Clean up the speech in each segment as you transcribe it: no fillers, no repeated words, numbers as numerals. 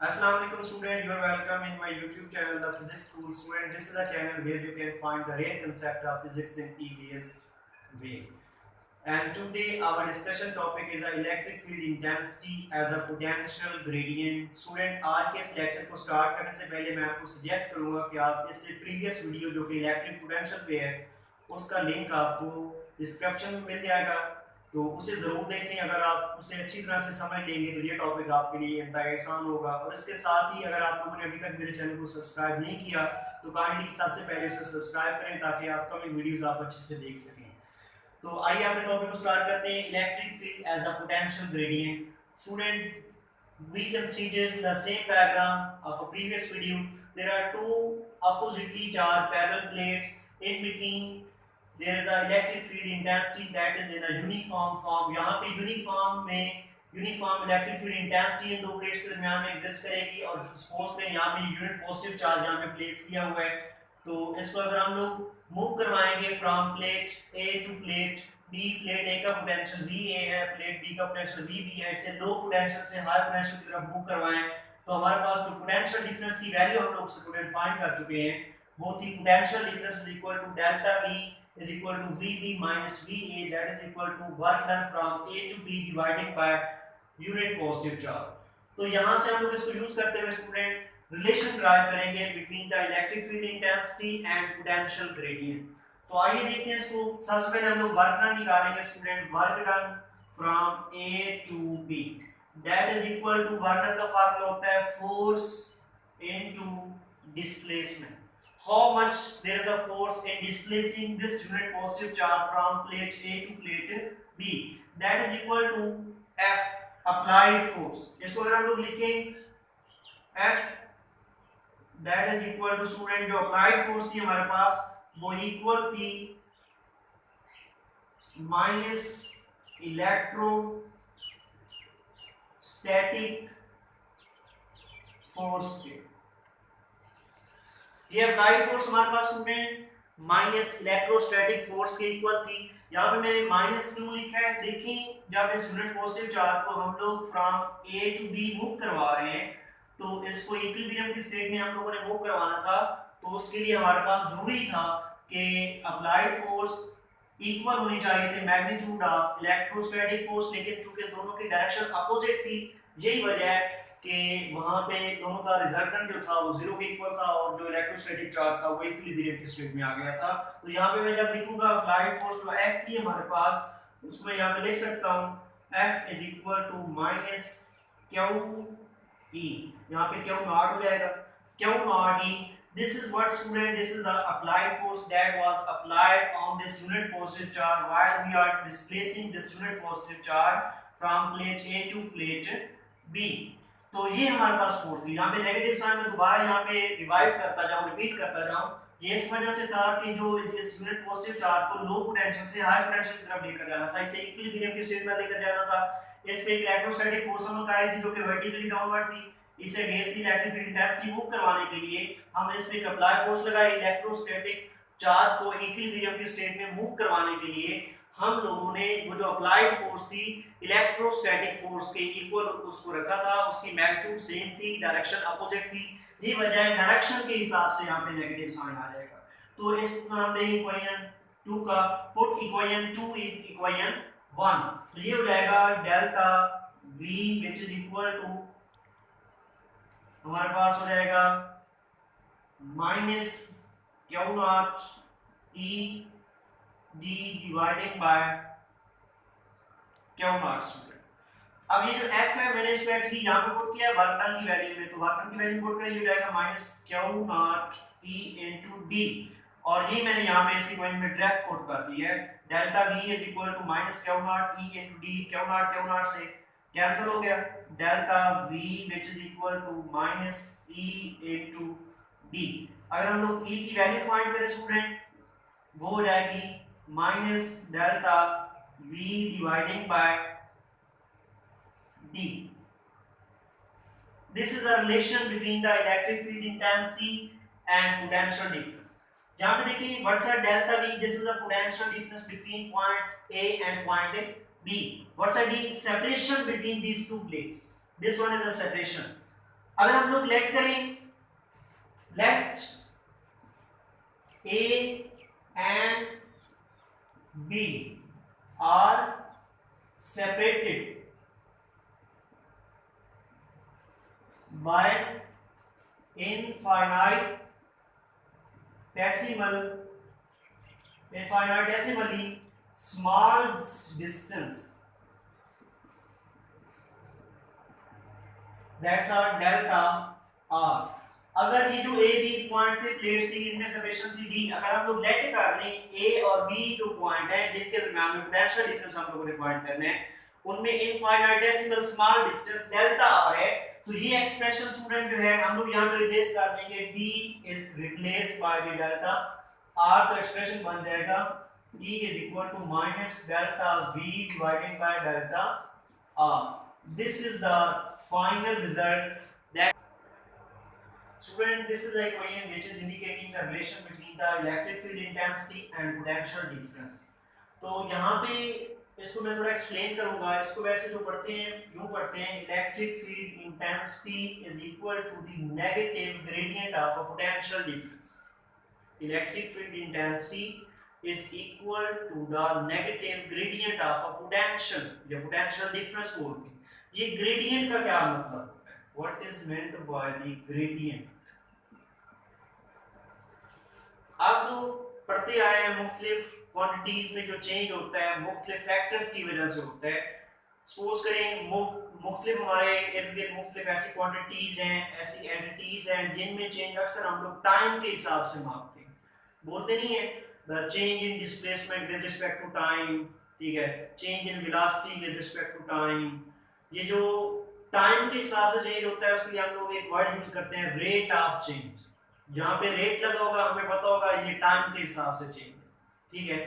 Assalamu alaikum student, you are welcome in my YouTube channel The Physics School Student. This is a channel where you can find the real concept of physics in easiest way. And today our discussion topic is electric field intensity as a potential gradient. Student, आज के इस lecture को start करने से पहले मैं आपको suggest करूंगा कि आप इससे प्रीवियस वीडियो जो कि इलेक्ट्रिक पोटेंशियल पे है उसका लिंक आपको डिस्क्रिप्शन में मिल जाएगा, तो उसे ज़रूर देखें। अगर आप उसे अच्छी तरह से समझ लेंगे तो ये टॉपिक आपके लिए इंतहाई आसान होगा। और इसके साथ ही अगर आप लोगों ने अभी तक मेरे चैनल को सब्सक्राइब नहीं किया तो काइंडली सबसे पहले उसे सब्सक्राइब करें ताकि अपकमिंग वीडियोस आप अच्छे से देख सकें। तो आइए अपने टॉपिक को स्टार्ट करते हैं। Electric field as a potential gradient. Student, we considered the same diagram of a previous video. There are two oppositely charged parallel plates. In between there is a electric field intensity that is in a uniform form. यहाँ पे uniform में uniform electric field intensity in दो plates के दरमियान में exist करेगी। और suppose में यहाँ पे यूनिट पॉजिटिव चार्ज यहाँ पे प्लेस किया हुआ है, तो इसको अगर हम लोग मूव करवाएंगे from plate A to plate B, plate A का पोटेंशियल वी ए है, प्लेट बी का पोटेंशियल वी बी है, इसे लो पोटेंशियल से हाई पोटेंशियल की तरफ मूव करवाएं तो हमारे पास जो पोटेंशियल डिफरेंस की वैल्यू हम लोग स्टूडेंट फाइंड कर चुके हैं वो थी potential difference is equal to delta V is equal to VB minus VA, that is equal to work done from A to B dividing by unit positive charge. तो यहाँ से हम लोग इसको यूज करते हुए स्टूडेंट रिलेशन ड्राइव करेंगे between the electric field intensity and potential gradient. तो आइए देखते हैं इसको। सबसे पहले हम लोग वर्क डन निकालेंगे student. Work done from A to B, that is equal to work done का फार्मूला होता है force into displacement. How much there is a force in displacing this unit positive charge from plate A to plate B, that is equal to F applied force। इसको अगर हम लोग लिखें F, that is equal to student जो applied force थी हमारे पास वो equal थी माइनस इलेक्ट्रोस्टैटिक फोर्स के। ये अप्लाइड फोर्स हमारे पास स्टूडेंट माइनस इलेक्ट्रोस्टैटिक फोर्स के इक्वल थी। यहाँ पे मैंने माइनस क्यों लिखा है, देखिए जब इस यूनिट पॉजिटिव चार्ज को हम लोग from A to B move करवा रहे हैं तो इसको इक्विलिब्रियम की स्टेट में हम लोगों ने मूव करवाना था, तो उसके लिए हमारे पास जरूरी था कि अप्लाइड फोर्स इक्वल होनी चाहिए थे मैग्नीट्यूड ऑफ इलेक्ट्रोस्टैटिक फोर्स, लेकिन चूंकि दोनों की डायरेक्शन अपोजिट थी यही वजह है कि वहां पे दोनों का रिजल्टेंट जो था वो जीरो के इक्वल था और जो इलेक्ट्रोस्टैटिक चार्ज था वो इक्विलिब्रियम की स्टेट में आ गया था। तो यहाँ पे मैं जब लिखूंगा अप्लाइड फोर्स जो F थी हमारे पास उसको मैं यहाँ पे लिख सकता हूँ F is equal to minus Q E, यहाँ पे क्यू नॉट हो जाएगा Q naught E. This is what student, this is the applied force that was applied on this unit positive charge while we are displacing this unit positive charge from plate A to plate B। तो ये हमारे पास force थी। यहाँ पे negative sign में दोबारा यहाँ पे रिवाइज करता जाऊँ, रिपीट करता जाऊँ, ये इस वजह से था कि जो इस यूनिट पॉजिटिव चार्ज को लो पोटेंशियल से हाई पोटेंशियल की तरफ लेकर जाना था, इसे इक्विलिब्रियम की स्टेट में लेकर जाना था। इस पे इलेक्ट्रोस्टैटिक फोर्स हम कार्य थी जो कि वर्टिकली डाउनवर्ड थी, इसे against the electric field intensity move करवाने के लिए हम इस पे अप्लाई फोर्स लगाई। इलेक्ट्रोस्टैटिक चार्ज को इक्विलिब्रियम की स्टेट में मूव करवाने के लिए हम लोगों ने वो जो अप्लाइड फोर्स थी इलेक्ट्रोस्टैटिक फोर्स के इक्वल उसको रखा था, उसकी मैग्नीट्यूड सेम थी, डायरेक्शन अपोजिट थी, ये वजह है डायरेक्शन के हिसाब से यहाँ पे नेगेटिव साइन आ जाएगा। तो इसको नाम देंगे इक्वेशन 2 का, पुट इक्वेशन 2 इन इक्वेशन 1, तो ये हो जाएगा delta V which is equal to हमारे पास हो जाएगा minus Q naught E D dividing by Q naught student. अब ये जो f है मैंने इसको एक्चुअली यहाँ पे पुट किया वर्क डन की वैल्यू में, तो वर्क डन की वैल्यू पुट करें ये हो जाएगा minus Q naught E into D, और ये मैंने यहाँ पे इसी पॉइंट में डायरेक्ट पुट कर दी है। Delta v is equal to minus Q naught E into D, Q naught से कैंसिल हो गया, delta v which is equal to minus e into D. अगर हम लोग e की वैल्यू फाइंड करें स्टूडेंट वो हो जाएगी minus delta v dividing by d। This is a relation between the electric field intensity and potential difference। यहाँ पे देखिए what's a delta v, this is the potential difference between point A and point B। What's a d, separation between these two plates, this one is a separation, अगर हम लोग let करें, let A and B are separated by infinitesimally small distance, that's our delta r. अगर ये जो A B point थे plates थी, इनमें सेपरेशन थी डी, अगर हम लोग लेट कर लें ए और बी जो पॉइंट है जिनके दरमियान में पोटेंशियल डिफरेंस हम लोगों ने फाइंड करना है, उनमें infinitesimal small distance delta R है, तो ये एक्सप्रेशन स्टूडेंट जो है हम लोग यहां पे रिप्लेस कर देंगे, d इज replaced by the delta r, तो एक्सप्रेशन बन जाएगा d is equal to minus delta v divided by delta r. This is the final result that student, this is a equation which is indicating the relation between the electric field intensity and potential difference. तो यहाँ पे इसको मैं थोड़ा explain करूंगा, इसको वैसे जो पढ़ते हैं यूं पढ़ते हैं, electric field intensity is equal to the negative gradient of a potential difference. Electric field intensity is equal to the negative gradient of a potential, या पोटेंशियल डिफरेंस बोलते हैं. ये ग्रेडियंट का क्या मतलब होता है, what is meant by the gradient? आप लोग पढ़ते आए हैं मुख्तलिफ क्वांटिटीज में जो चेंज होता है मुख्तलिफ फैक्टर्स की वजह से होता है. सपोज करें मुख्तलिफ हमारे इर्द गिर्द मुख्तलिफ ऐसी क्वांटिटीज हैं, ऐसी एंटिटीज हैं जिनमें चेंज अक्सर हम लोग टाइम के हिसाब से मापते हैं. बोलते नहीं है the change in displacement with respect to time, ठीक है, change in velocity with respect to time. ये जो टाइम के हिसाब से चेंज होता है उसके लिए हम लोग एक वर्ड यूज करते हैं, रेट ऑफ चेंज. जहां पे रेट लगा होगा हमें पता होगा ये टाइम के हिसाब से चेंज है, ठीक है.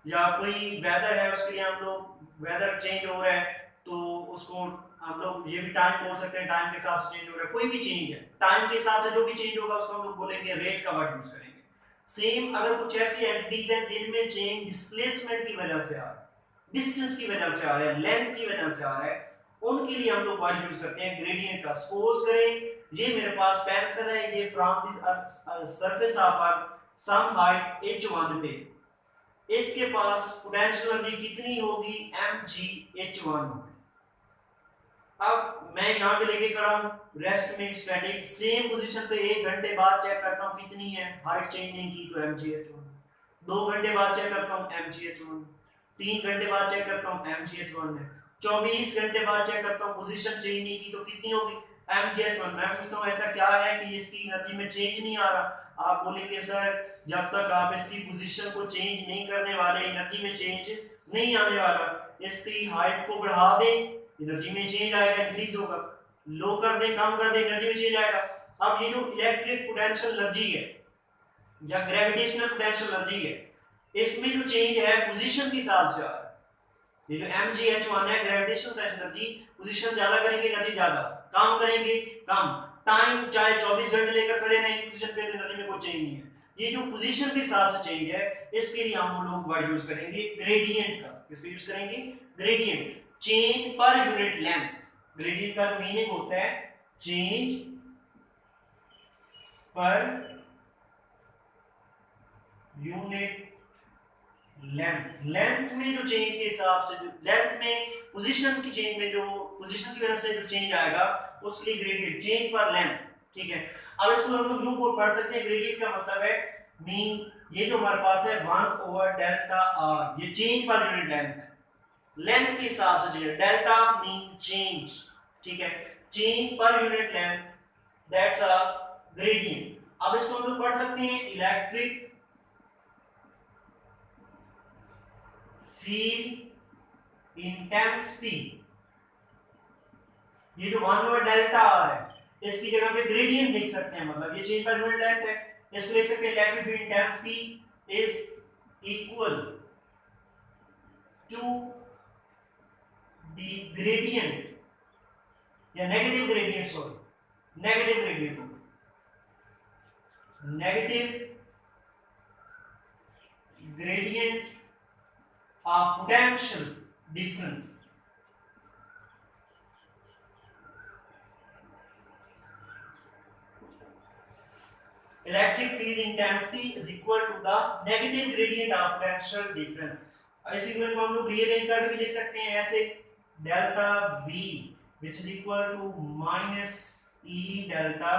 या कोई वेदर है उसके लिए हम लोग वेदर चेंज हो रहा है तो उसको हम लोग ये भी टाइम बोल सकते हैं, टाइम के हिसाब से चेंज हो रहा है. कोई भी चेंज है टाइम के हिसाब से जो भी चेंज होगा उसको हम लोग बोलेंगे रेट का वर्ड यूज करेंगे. सेम अगर कुछ ऐसी एंटिटीज हैं जिनमें चेंज डिस्प्लेसमेंट की वजह से आ रहा है, डिस्टेंस की वजह से आ रहा है, लेंथ की वजह से आ रहा है, उनके लिए हम लोग वर्ड यूज करते हैं ग्रेडियंट का. सपोज करें ये मेरे पास पेंसिल है, ये from the surface of earth some height h1 पे, इसके पास पोटेंशियल एनर्जी कितनी होगी, mgh1. अब मैं यहाँ पे लेके खड़ा हूँ रेस्ट में स्टैटिक, सेम पोजीशन पे 1 घंटे बाद चेक करता हूँ कितनी है, हाइट चेंज नहीं की तो mgh1. 2 घंटे बाद चेक करता हूँ mgh1. 3 घंटे बाद चेक करता हूँ mgh1 है. 24 घंटे बाद चेक करता हूँ पोजीशन चेंज नहीं की तो कितनी होगी, mgh1. मैं पूछता हूँ ऐसा क्या है कि इसकी एनर्जी में चेंज नहीं आ रहा? आप बोलेंगे सर जब तक आप इसकी पोजीशन को चेंज नहीं करने वाले एनर्जी में चेंज नहीं आने वाला. इसकी हाइट को बढ़ा दें एनर्जी में चेंज आएगा, इंक्रीज होगा. लो कर दें कम कर दें एनर्जी में चेंज आएगा. अब ये जो इलेक्ट्रिक पोटेंशियल एनर्जी है या ग्रेविटेशनल पोटेंशियल एनर्जी है, इसमें जो चेंज है पोजीशन के हिसाब से आ रहा है. ये जो mgh1 है ग्रेविटेशनल पोटेंशियल एनर्जी, पोजीशन ज्यादा करेंगे एनर्जी ज्यादा, कम करेंगे कम. टाइम चाहे 24 घंटे लेकर खड़े रहें पोजीशन पे एनर्जी में कोई चेंज नहीं है. ये जो पोजीशन के हिसाब से चेंज है इसके लिए हम लोग वर्ड यूज करेंगे ग्रेडियंट का. किसका यूज करेंगे, gradient. Change per unit length, gradient का मीनिंग होता है change per unit length. Length में जो चेंज के हिसाब से, जो लेंथ में पोजीशन की चेंज में जो पोजीशन की वजह से जो चेंज आएगा उसके लिए ग्रेडियंट, चेंज पर लेंथ, ठीक है. अब इसको हम लोग यूं पढ़ सकते हैं, ग्रेडियंट का मतलब है मीन, ये जो हमारे पास है 1/डेल्टा r, ये चेंज पर यूनिट लेंथ है, लेंथ के हिसाब से चेंज. डेल्टा मीन चेंज, ठीक है, change per unit length, that's a gradient. अब इसको हम लोग पढ़ सकते हैं इलेक्ट्रिक फील्ड इंटेंसिटी. ये जो 1/डेल्टा r है इसकी जगह पे ग्रेडियंट लिख सकते हैं, मतलब ये चेंज पर यूनिट लेंथ है. इसको लिख सकते हैं electric field intensity is equal to the gradient या negative gradient, sorry negative gradient, negative gradient of potential difference. Electric field intensity is equal to the negative gradient of potential difference. अब इस equation को हम लोग rearrange करके भी लिख सकते हैं ऐसे, delta V which is equal to minus E delta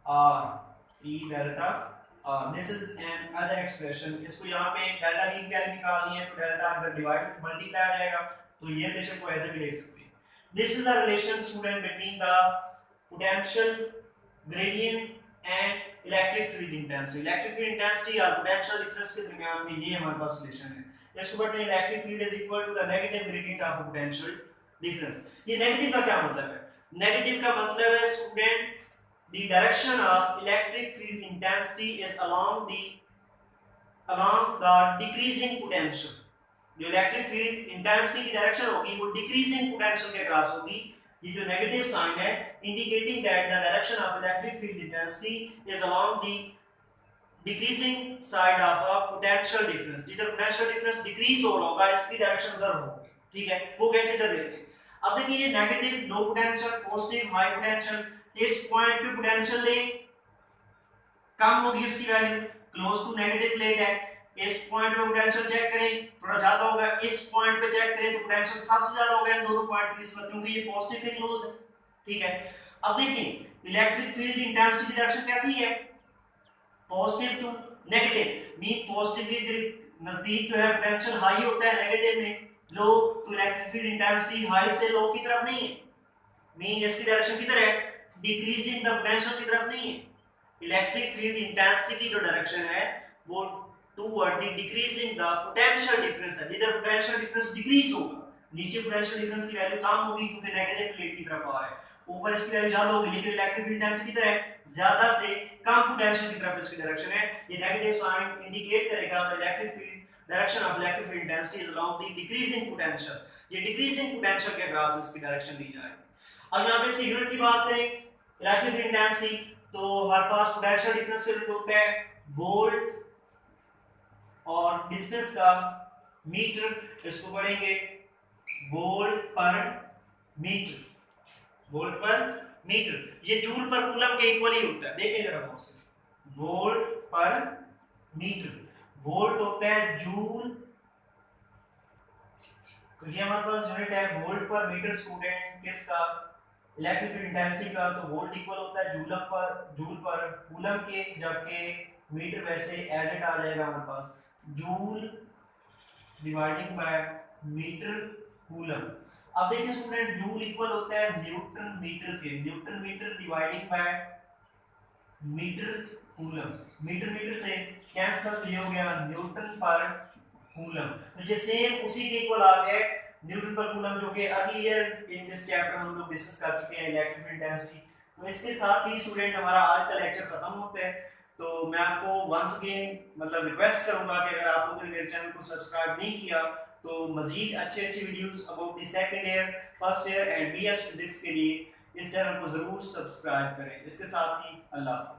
R, E delta R. This is an other expression. इसको यहाँ पे डेल्टा V की वैल्यू निकालनी है तो डेल्टा अगर डिवाइड मल्टीप्लाई आ जाएगा तो ये रिलेशन को ऐसे भी लिख सकते हैं। This is the relation student between the potential gradient and electric field intensity. Electric field intensity और potential difference के दरमियान में ये हमारे पास रिलेशन है। इसको बताते हैं electric field is equal to the negative gradient of potential difference. ये नेगेटिव का क्या मतलब है? नेगेटिव का मतलब है student the direction of electric field intensity is along the decreasing potential. जो इलेक्ट्रिक फील्ड इंटेंसिटी की डायरेक्शन होगी वो डिक्रीजिंग पोटेंशियल के क्रॉस होगी। ये जो नेगेटिव साइन है indicating that the direction of electric field intensity is along the decreasing side of a potential difference. जिधर पोटेंशियल डिफरेंस डिक्रीज हो रहा होगा इसकी डायरेक्शन उधर होगी, ठीक है। वो कैसे इधर देखते हैं। अब देखिए ये negative low potential, positive high potential, इस पॉइंट पे पोटेंशियल ले कम होगी उसकी value, close to negative plate है। इस पॉइंट पे पोटेंशियल चेक करें थोड़ा ज्यादा होगा, इस पॉइंट पे चेक करें तो पोटेंशियल सबसे ज्यादा होगा इन दोनों पॉइंट के बीच में क्योंकि ये पॉजिटिव पे क्लोज है, ठीक है। अब देखिए इलेक्ट्रिक फील्ड इंटेंसिटी की डायरेक्शन कैसी है, positive to negative. Mean positive के नजदीक जो है पोटेंशियल हाई होता है, नेगेटिव में लो, तो इलेक्ट्रिक फील्ड इंटेंसिटी हाई से लो की तरफ नहीं है। मीन इसकी डायरेक्शन किधर है, डिक्रीजिंग द पोटेंशियल की तरफ नहीं है। इलेक्ट्रिक फील्ड इंटेंसिटी की जो डायरेक्शन है वो toward the decreasing the potential difference है। जिधर पोटेंशियल डिफरेंस डिक्रीज होगा, नीचे पोटेंशियल डिफरेंस की वैल्यू कम होगी क्योंकि नेगेटिव प्लेट की तरफ आ रहा है, ऊपर इसकी वैल्यू ज्यादा होगी लेकिन इलेक्ट्रिक फील्ड इंटेंसिटी किधर है, ज्यादा से कम पोटेंशियल की तरफ इसकी डायरेक्शन है। ये नेगेटिव साइन इंडिकेट करेगा the electric field direction of electric field intensity is along the decreasing potential. ये डिक्रीजिंग पोटेंशियल के अक्रॉस इसकी डायरेक्शन दी जाएगी। अब यहां पे इसकी यूनिट की बात करें इलेक्ट्रिक फील्ड इंटेंसिटी तो हमारे पास पोटेंशियल डिफरेंस का यूनिट होता है वोल्ट और डिस्टेंस का मीटर, इसको पढ़ेंगे वोल्ट पर मीटर, वोल्ट पर मीटर। ये जूल पर कूलम के इक्वल ही होता है, देखिए जरा गौर से, वोल्ट पर मीटर, वोल्ट होता है जूल, तो ये हमारे पास यूनिट है वोल्ट पर मीटर स्टूडेंट किसका, इलेक्ट्रिक फील्ड इंटेंसिटी का। तो वोल्ट इक्वल होता है जूल पर कूलम के, जबकि मीटर वैसे एज इट आ जाएगा हमारे पास joule dividing by metre coulomb. अब देखिए स्टूडेंट जूल इक्वल होता है न्यूटन मीटर के, newton metre dividing by metre coulomb. Metre metre से कैंसिल, ये हो गया न्यूटन पर कूलम। तो ये सेम उसी के इक्वल आ गया न्यूटन पर कूलम जो कि अर्लियर इन दिस चैप्टर हम लोग डिस्कस कर चुके हैं इलेक्ट्रिक फील्ड इंटेंसिटी। तो इसके साथ ही स्टूडेंट हमारा आज का लेक्चर खत्म होता है। तो मैं आपको वंस अगेन मतलब रिक्वेस्ट करूंगा कि अगर आप लोगों ने मेरे चैनल को सब्सक्राइब नहीं किया तो मजीद अच्छे videos about the second year, first year and BS physics के लिए इस चैनल को जरूर सब्सक्राइब करें। इसके साथ ही अल्लाह।